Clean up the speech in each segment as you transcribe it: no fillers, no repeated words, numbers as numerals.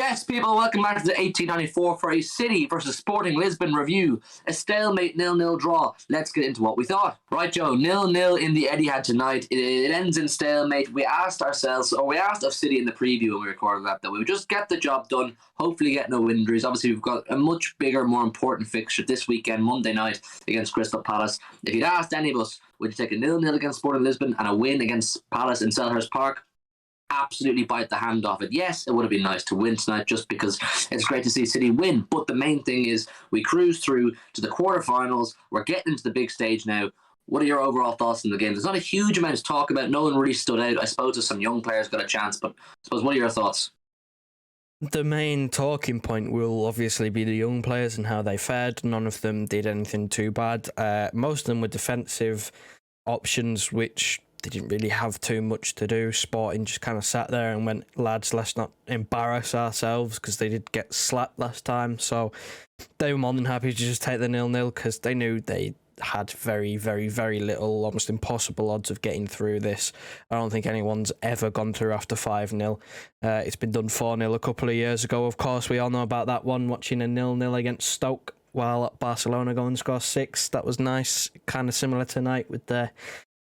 Yes, people, welcome back to the 1894 for a City versus Sporting Lisbon review. A stalemate 0-0 draw. Let's get into what we thought. Right, Joe, 0-0 in the Etihad tonight. It ends in stalemate. We asked ourselves, or we asked of City in the preview when we recorded that we would just get the job done, hopefully get no injuries. Obviously, we've got a much bigger, more important fixture this weekend, Monday night, against Crystal Palace. If you'd asked any of us, would you take a 0-0 against Sporting Lisbon and a win against Palace in Selhurst Park? Absolutely bite the hand off it. Yes, it would have been nice to win tonight just because it's great to see City win. But the main thing is we cruise through to the quarterfinals. We're getting into the big stage now. What are your overall thoughts on the game? There's not a huge amount to talk about. No one really stood out. I suppose there's some young players got a chance, but I suppose what are your thoughts? The main talking point will obviously be the young players and how they fared. None of them did anything too bad. Most of them were defensive options, which they didn't really have too much to do. Sporting just kind of sat there and went, lads, let's not embarrass ourselves, because they did get slapped last time. So they were more than happy to just take the 0-0 because they knew they had very, very, very little, almost impossible odds of getting through this. I don't think anyone's ever gone through after 5-0. It's been done 4-0 a couple of years ago. Of course, we all know about that one, watching a 0-0 against Stoke while Barcelona go and score 6. That was nice. Kind of similar tonight with the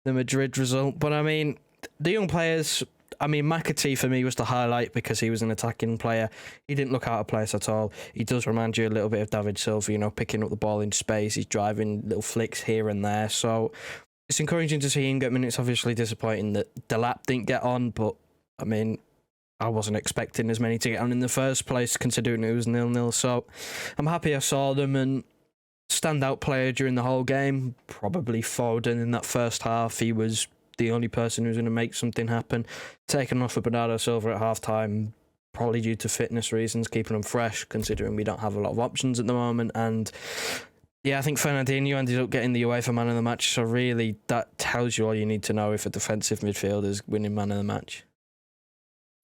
Madrid result. But I mean, the young players, McAtee for me was the highlight because he was an attacking player. He didn't look out of place at all. He does remind you a little bit of David Silva, picking up the ball in space. He's driving little flicks here and there. So it's encouraging to see him get minutes. Obviously disappointing that Delap didn't get on, but I mean, I wasn't expecting as many to get on in the first place, considering it was 0-0. So I'm happy I saw them. And standout player during the whole game, probably Foden in that first half. He was the only person who was going to make something happen. Taken off for Bernardo Silva at half-time, probably due to fitness reasons, keeping him fresh, considering we don't have a lot of options at the moment. And yeah, I think Fernandinho ended up getting the UEFA Man of the Match, so really that tells you all you need to know if a defensive midfielder is winning Man of the Match.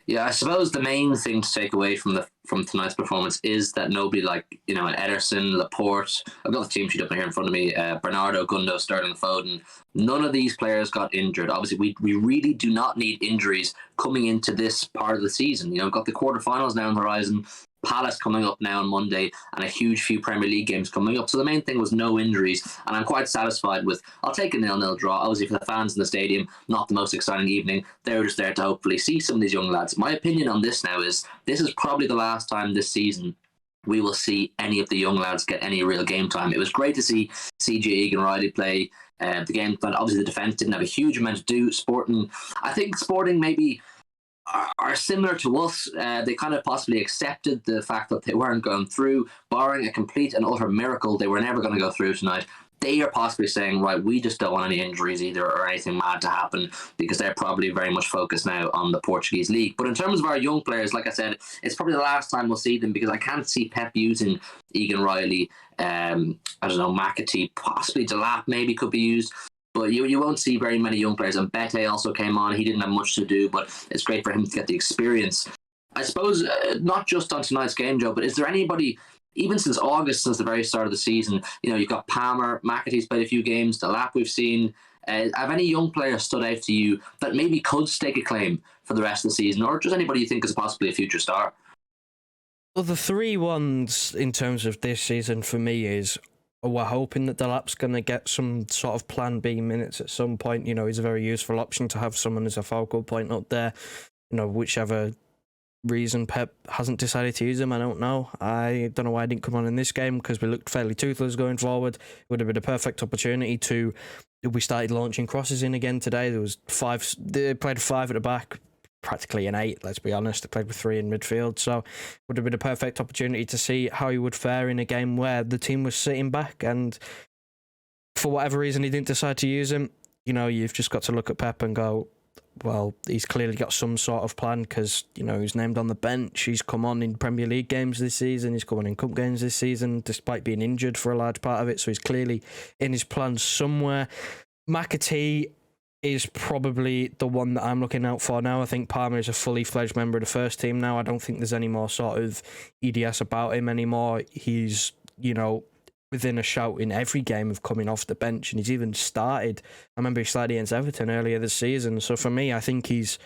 Yeah, I suppose the main thing to take away from tonight's performance is that nobody like, Ederson, Laporte, I've got the team sheet up here in front of me, Bernardo, Gundo, Sterling, Foden, none of these players got injured. Obviously, we really do not need injuries coming into this part of the season. We've got the quarterfinals now on the horizon, Palace coming up now on Monday, and a huge few Premier League games coming up. So the main thing was no injuries, and I'm quite satisfied with, I'll take a 0-0 draw. Obviously, for the fans in the stadium, not the most exciting evening. They were just there to hopefully see some of these young lads. My opinion on this now is, this is probably the last time this season we will see any of the young lads get any real game time. It was great to see CJ Egan-Riley play the game, but obviously the defence didn't have a huge amount to do. I think Sporting maybe are similar to us. They kind of possibly accepted the fact that they weren't going through, barring a complete and utter miracle. They were never going to go through tonight. They are possibly saying, right, we just don't want any injuries either or anything mad to happen, because they're probably very much focused now on the Portuguese league. But in terms of our young players, like I said, it's probably the last time we'll see them, because I can't see Pep using Egan Riley, McAtee, possibly Delap maybe could be used. But you won't see very many young players. And Bete also came on. He didn't have much to do, but it's great for him to get the experience. I suppose not just on tonight's game, Joe, but is there anybody, even since August, since the very start of the season, you've got Palmer, McAtee's played a few games, Delap we've seen. Have any young players stood out to you that maybe could stake a claim for the rest of the season, or just anybody you think is possibly a future star? Well, the three ones in terms of this season for me is, we're hoping that Delap's going to get some sort of plan B minutes at some point. He's a very useful option to have someone as a focal point up there. Whichever reason Pep hasn't decided to use him, I don't know. I don't know why he didn't come on in this game, because we looked fairly toothless going forward. It would have been a perfect opportunity to... We started launching crosses in again today. There was 5... They played 5 at the back, practically an 8, let's be honest. They played with 3 in midfield, so it would have been a perfect opportunity to see how he would fare in a game where the team was sitting back, and for whatever reason he didn't decide to use him. You've just got to look at Pep and go, well, he's clearly got some sort of plan, because, he's named on the bench, he's come on in Premier League games this season, he's come on in cup games this season, despite being injured for a large part of it, so he's clearly in his plans somewhere. McAtee is probably the one that I'm looking out for now. I think Palmer is a fully fledged member of the first team now. I don't think there's any more sort of EDS about him anymore. He's, within a shout in every game of coming off the bench, and he's even started. I remember he started against Everton earlier this season. So for me, I think he's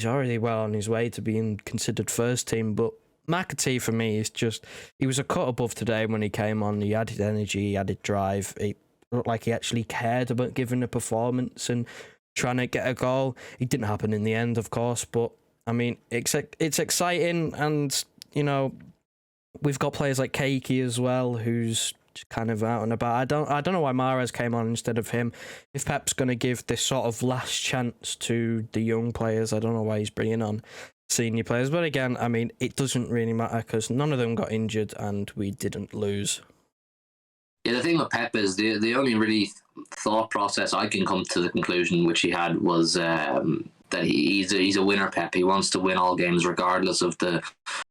already well on his way to being considered first team. But McAtee for me is just, he was a cut above today when he came on. He added energy, he added drive. It looked like he actually cared about giving a performance and trying to get a goal. It didn't happen in the end, of course, but I mean, it's exciting, and you know, we've got players like Keiki as well, who's just kind of out and about. I don't know why Mahrez came on instead of him. If Pep's going to give this sort of last chance to the young players, I don't know why he's bringing on senior players. But again, I mean, it doesn't really matter because none of them got injured and we didn't lose. Yeah, the thing with Pep is the only really thought process I can come to the conclusion which he had was that he's a winner, Pep. He wants to win all games regardless of the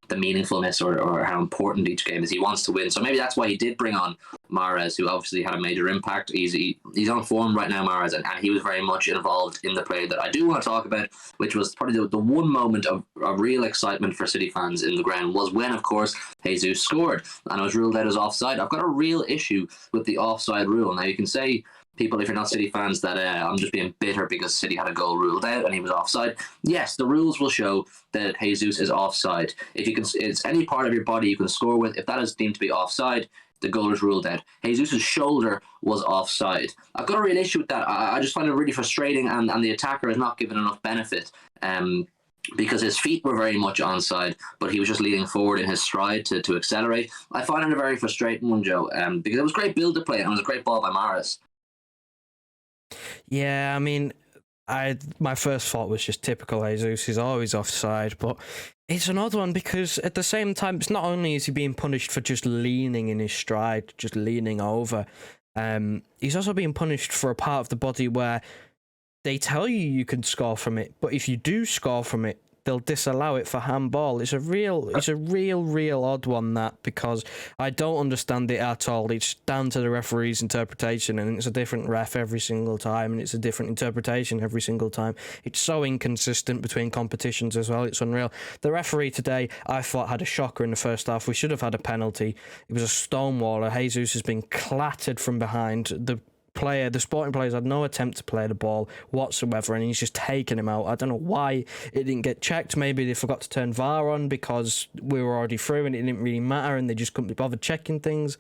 meaningfulness or how important each game is. He wants to win. So maybe that's why he did bring on Mahrez, who obviously had a major impact. He's on form right now, Mahrez, and he was very much involved in the play that I do want to talk about, which was probably the one moment of real excitement for City fans in the ground was when, of course, Jesus scored and it was ruled out as offside. I've got a real issue with the offside rule. Now, you can say, people, if you're not City fans, that I'm just being bitter because City had a goal ruled out and he was offside. Yes, the rules will show that Jesus is offside. If you can, it's any part of your body you can score with. If that is deemed to be offside, the goal is ruled out. Jesus' shoulder was offside. I've got a real issue with that. I just find it really frustrating, and the attacker is not given enough benefit. Because his feet were very much onside, but he was just leaning forward in his stride to accelerate. I find it a very frustrating one, Joe, because it was great build to play and it was a great ball by Mahrez. Yeah, I mean, my first thought was just typical Jesus. He's always offside, but it's an odd one because at the same time, it's not only is he being punished for just leaning in his stride, just leaning over, he's also being punished for a part of the body where they tell you can score from it, but if you do score from it, they'll disallow it for handball. It's a real odd one, that, because I don't understand it at all. It's down to the referee's interpretation, and it's a different ref every single time, and it's a different interpretation every single time. It's so inconsistent between competitions as well. It's unreal. The referee today, I thought, had a shocker in the first half. We should have had a penalty. It was a stonewaller. Jesus has been clattered from behind. The Sporting players had no attempt to play the ball whatsoever, and he's just taken him out. I don't know why it didn't get checked. Maybe they forgot to turn VAR on because we were already through and it didn't really matter and they just couldn't be bothered checking things.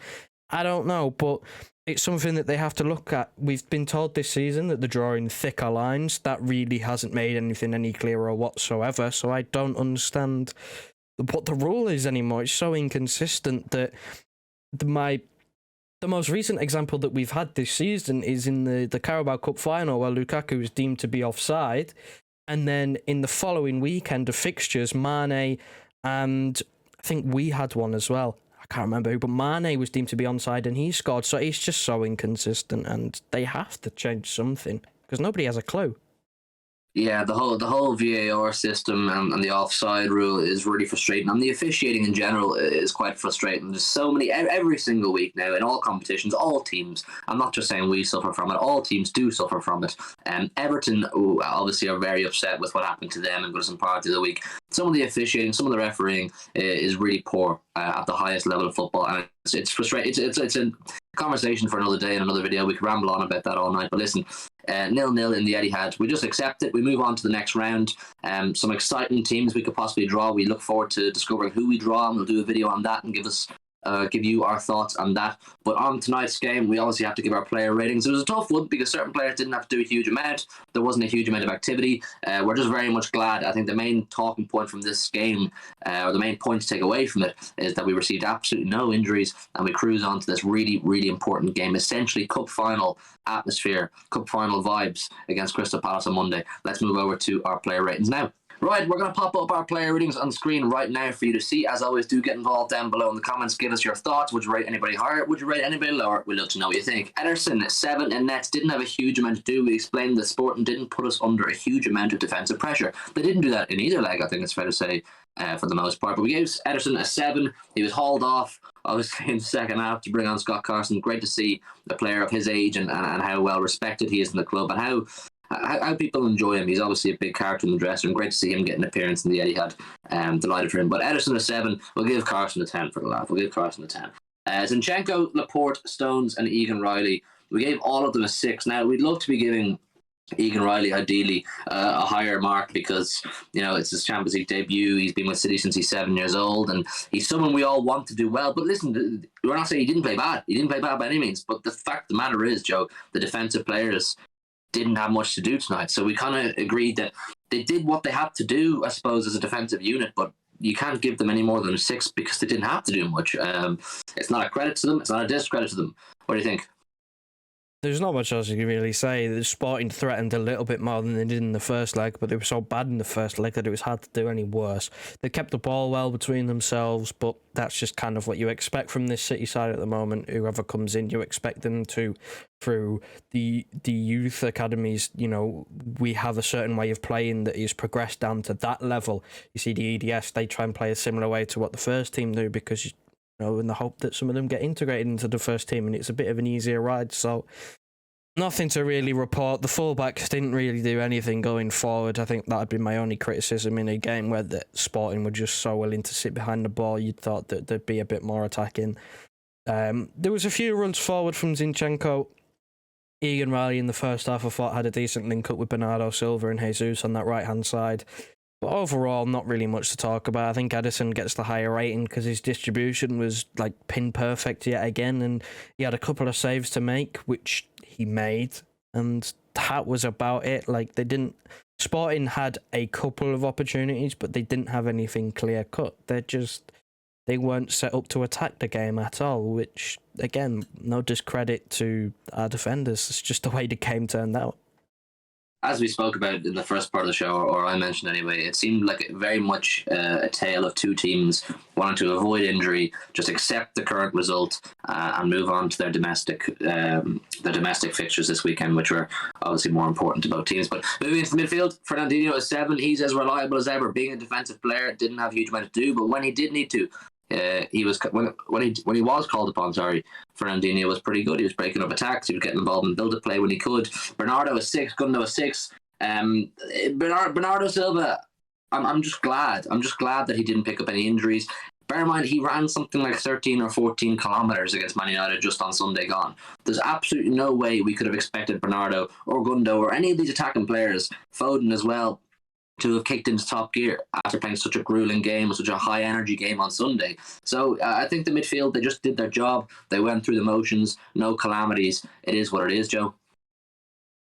I don't know, but it's something that they have to look at. We've been told this season that they're drawing thicker lines. That really hasn't made anything any clearer whatsoever, so I don't understand what the rule is anymore. It's so inconsistent that the most recent example that we've had this season is in the Carabao Cup final, where Lukaku was deemed to be offside, and then in the following weekend of fixtures, Mane, and I think we had one as well, I can't remember who, but Mane was deemed to be onside and he scored. So it's just so inconsistent, and they have to change something because nobody has a clue. Yeah, the whole VAR system and the offside rule is really frustrating, and the officiating in general is quite frustrating. There's so many every single week now in all competitions, all teams. I'm not just saying we suffer from it; all teams do suffer from it. Everton obviously are very upset with what happened to them in Goodison Park the other week. Some of the officiating, some of the refereeing is really poor at the highest level of football, and it's frustrating. It's a conversation for another day and another video. We could ramble on about that all night, but listen. 0-0 in the Etihad. We just accept it. We move on to the next round. Some exciting teams we could possibly draw. We look forward to discovering who we draw, and we'll do a video on that and give you our thoughts on that. But on tonight's game, we obviously have to give our player ratings. It was a tough one because certain players didn't have to do a huge amount. There wasn't a huge amount of activity. We're just very much glad. I think the main talking point from this game, or the main point to take away from it, is that we received absolutely no injuries and we cruise on to this really, really important game. Essentially, cup final atmosphere, cup final vibes against Crystal Palace on Monday. Let's move over to our player ratings now. Right, we're going to pop up our player ratings on screen right now for you to see. As always, do get involved down below in the comments. Give us your thoughts. Would you rate anybody higher? Would you rate anybody lower? We'd love to know what you think. Ederson, 7 in nets. Didn't have a huge amount to do. We explained that Sporting didn't put us under a huge amount of defensive pressure. They didn't do that in either leg, I think it's fair to say, for the most part. But we gave Ederson a 7. He was hauled off, obviously, in the second half to bring on Scott Carson. Great to see a player of his age and how well respected he is in the club and how people enjoy him. He's obviously a big character in the dressing room. Great to see him get an appearance in the Etihad. Delighted for him. But Ederson a 7. We'll give Carson a 10 for the laugh. We'll give Carson a 10. Zinchenko, Laporte, Stones, and Egan Riley. We gave all of them a 6. Now, we'd love to be giving Egan Riley, ideally, a higher mark because, it's his Champions League debut. He's been with City since he's 7 years old, and he's someone we all want to do well. But listen, we're not saying he didn't play bad. He didn't play bad by any means. But the fact of the matter is, Joe, the defensive players didn't have much to do tonight. So we kind of agreed that they did what they had to do, I suppose, as a defensive unit, but you can't give them any more than a 6 because they didn't have to do much. It's not a credit to them. It's not a discredit to them. What do you think? There's not much else you can really say. The Sporting threatened a little bit more than they did in the first leg, but they were so bad in the first leg that it was hard to do any worse. They kept the ball well between themselves, but that's just kind of what you expect from this City side at the moment. Whoever comes in, you expect them to, through the youth academies, we have a certain way of playing that is progressed down to that level. You see the EDS, they try and play a similar way to what the first team do because in the hope that some of them get integrated into the first team, and it's a bit of an easier ride. So nothing to really report. The fullbacks didn't really do anything going forward. I think that would be my only criticism in a game where the Sporting were just so willing to sit behind the ball. You'd thought that there'd be a bit more attacking. There was a few runs forward from Zinchenko. Egan Riley in the first half, I thought, had a decent link up with Bernardo Silva and Jesus on that right-hand side. But overall, not really much to talk about. I think Ederson gets the higher rating because his distribution was pin perfect yet again, and he had a couple of saves to make, which he made, and that was about it. Sporting had a couple of opportunities, but they didn't have anything clear cut. They weren't set up to attack the game at all, which, again, no discredit to our defenders. It's just the way the game turned out. As we spoke about in the first part of the show, or I mentioned anyway, it seemed like very much a tale of two teams wanting to avoid injury, just accept the current result and move on to their domestic fixtures this weekend, which were obviously more important to both teams. But moving into the midfield, Fernandinho is 7. He's as reliable as ever. Being a defensive player, didn't have a huge amount to do, but when he did need to, he was when he was called upon. Fernandinho was pretty good. He was breaking up attacks. He was getting involved in build-up play when he could. Bernardo is 6. Gundo is 6. Bernardo Silva. I'm just glad. I'm just glad that he didn't pick up any injuries. Bear in mind, he ran something like 13 or 14 kilometres against Man United just on Sunday gone. There's absolutely no way we could have expected Bernardo or Gundo or any of these attacking players, Foden as well, to have kicked into top gear after playing such a grueling game, such a high energy game on Sunday. So I think the midfield, they just did their job. They went through the motions, no calamities. It is what it is, Joe.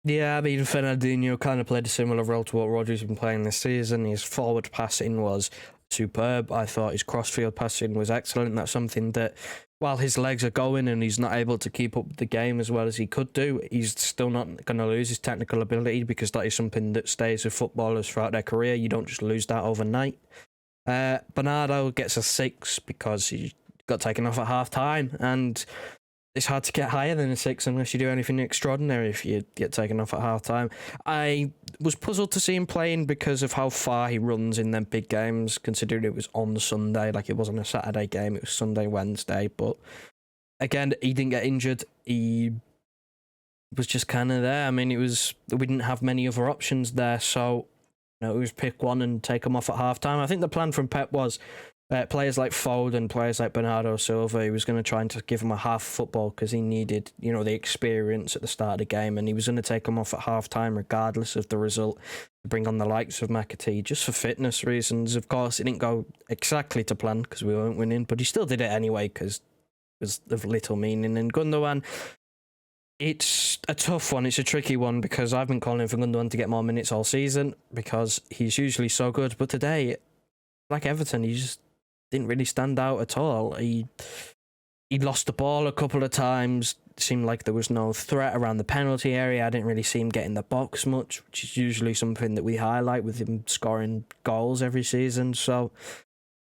Yeah, I mean, Fernandinho kind of played a similar role to what Rodri's been playing this season. His forward passing was superb. I thought his crossfield passing was excellent. That's something that, while his legs are going and he's not able to keep up the game as well as he could do, he's still not going to lose his technical ability because that is something that stays with footballers throughout their career. You don't just lose that overnight. Bernardo gets a 6 because he got taken off at half time, and it's hard to get higher than a 6 unless you do anything extraordinary if you get taken off at half time. I was puzzled to see him playing because of how far he runs in them big games, considering it was on Sunday, it wasn't a Saturday game, it was Sunday, Wednesday. But again, he didn't get injured. He was just kind of there. I mean, we didn't have many other options there, so it was pick one and take him off at half time. I think the plan from Pep was players like Foden, players like Bernardo Silva, he was going to try and give him a half football because he needed, the experience at the start of the game, and he was going to take him off at half time regardless of the result to bring on the likes of McAtee just for fitness reasons. Of course, it didn't go exactly to plan because we weren't winning, but he still did it anyway because it was of little meaning. And Gundogan, it's a tough one. It's a tricky one because I've been calling for Gundogan to get more minutes all season because he's usually so good, but today, like Everton, he just didn't really stand out at all. He lost the ball a couple of times. It seemed like there was no threat around the penalty area. I didn't really see him get in the box much, which is usually something that we highlight with him scoring goals every season. So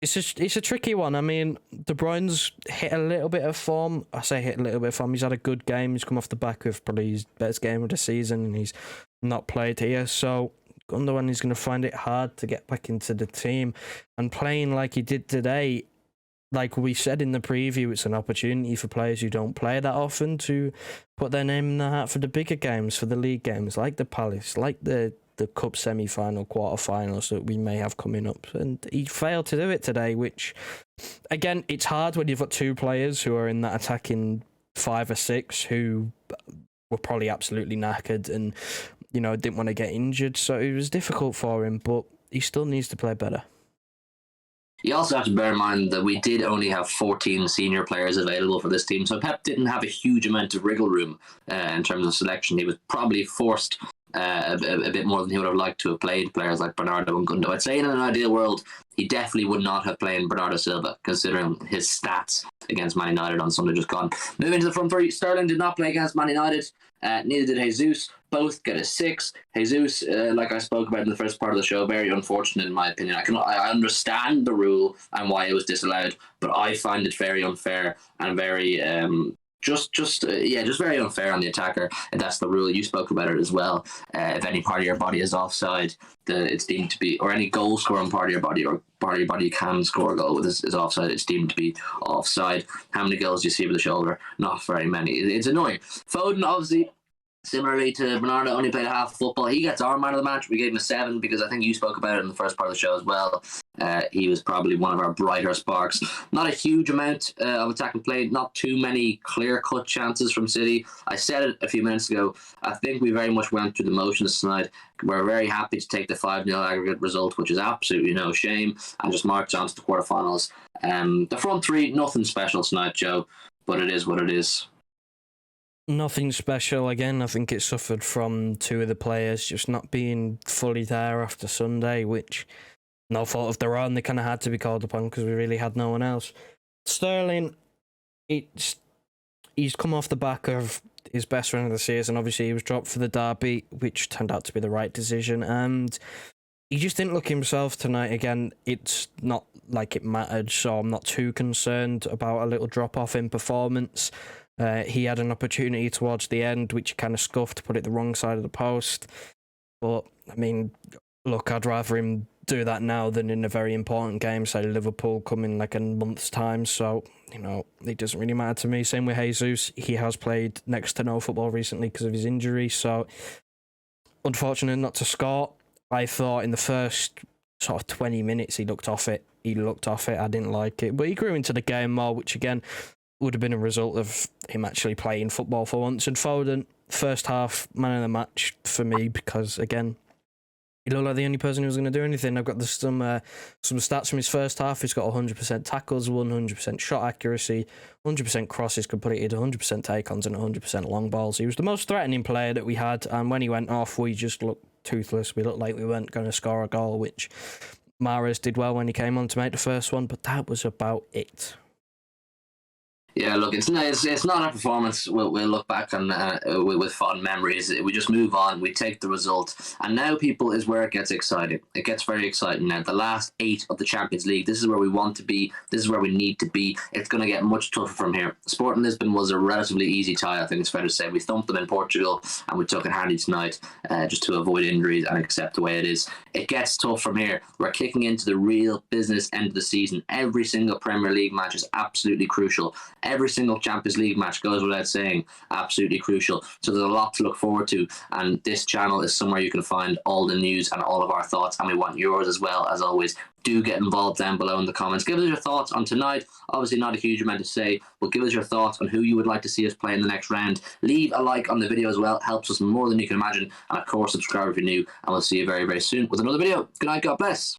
it's a tricky one. I mean, De Bruyne's hit a little bit of form. I say hit a little bit of form. He's had a good game. He's come off the back of probably his best game of the season, and he's not played here. So Gundogan is going to find it hard to get back into the team, and playing like he did today, like we said in the preview, it's an opportunity for players who don't play that often to put their name in the hat for the bigger games, for the league games, like the Palace, like the cup semi-final, quarter-finals that we may have coming up. And he failed to do it today, which, again, it's hard when you've got two players who are in that attacking 5 or 6 who were probably absolutely knackered, and didn't want to get injured, so it was difficult for him, but he still needs to play better. You also have to bear in mind that we did only have 14 senior players available for this team, so Pep didn't have a huge amount of wriggle room in terms of selection. He was probably forced a bit more than he would have liked to have played players like Bernardo and Gundo. I'd say in an ideal world, he definitely would not have played Bernardo Silva, considering his stats against Man United on Sunday just gone. Moving to the front three, Sterling did not play against Man United. Neither did Jesus. Both get a 6. Jesus, like I spoke about in the first part of the show, very unfortunate in my opinion. I understand the rule and why it was disallowed, but I find it very unfair and very just very unfair on the attacker. And that's the rule. You spoke about it as well. If any part of your body is offside, it's deemed to be, or any goal scoring part of your body or part of your body can score a goal with is offside, it's deemed to be offside. How many goals do you see with the shoulder? Not very many. It's annoying. Foden, obviously, similarly to Bernardo, only played a half of football. He gets our man of the match. We gave him a 7 because I think you spoke about it in the first part of the show as well. He was probably one of our brighter sparks. Not a huge amount of attacking play, not too many clear-cut chances from City. I said it a few minutes ago. I think we very much went through the motions tonight. We're very happy to take the 5-0 aggregate result, which is absolutely no shame, and just march on to the quarterfinals. The front three, nothing special tonight, Joe, but it is what it is. Nothing special again. I think it suffered from 2 of the players just not being fully there after Sunday, which, no fault of their own, they kind of had to be called upon because we really had no one else. Sterling, he's come off the back of his best run of the season. Obviously, he was dropped for the derby, which turned out to be the right decision, and he just didn't look himself tonight. Again, it's not like it mattered, so I'm not too concerned about a little drop-off in performance. He had an opportunity towards the end, which he kind of scuffed, put it the wrong side of the post. But, I mean, look, I'd rather him do that now than in a very important game, say Liverpool come in like a month's time. So, it doesn't really matter to me. Same with Jesus. He has played next to no football recently because of his injury. So, unfortunate not to score. I thought in the first sort of 20 minutes he looked off it. I didn't like it. But he grew into the game more, which again would have been a result of him actually playing football for once. And Foden, first half, man of the match for me, because again, he looked like the only person who was going to do anything. I've got some stats from his first half. He's got 100% tackles, 100% shot accuracy, 100% crosses completed, 100% take-ons, and 100% long balls. He was the most threatening player that we had, and when he went off, we just looked toothless. We looked like we weren't going to score a goal, which Mahrez did well when he came on to make the first one, but that was about it. Yeah, look, it's not a performance we'll look back on with fond memories. We just move on. We take the result. And now, people, is where it gets exciting. It gets very exciting now. The last 8 of the Champions League, this is where we want to be. This is where we need to be. It's going to get much tougher from here. Sporting Lisbon was a relatively easy tie, I think it's fair to say. We thumped them in Portugal, and we took it handy tonight just to avoid injuries and accept the way it is. It gets tough from here. We're kicking into the real business end of the season. Every single Premier League match is absolutely crucial. Every single Champions League match goes without saying, absolutely crucial. So there's a lot to look forward to, and this channel is somewhere you can find all the news and all of our thoughts, and we want yours as well. As always, do get involved down below in the comments. Give us your thoughts on tonight. Obviously not a huge amount to say, but give us your thoughts on who you would like to see us play in the next round. Leave a like on the video as well. It helps us more than you can imagine. And of course, subscribe if you're new, and we'll see you very, very soon with another video. Good night. God bless.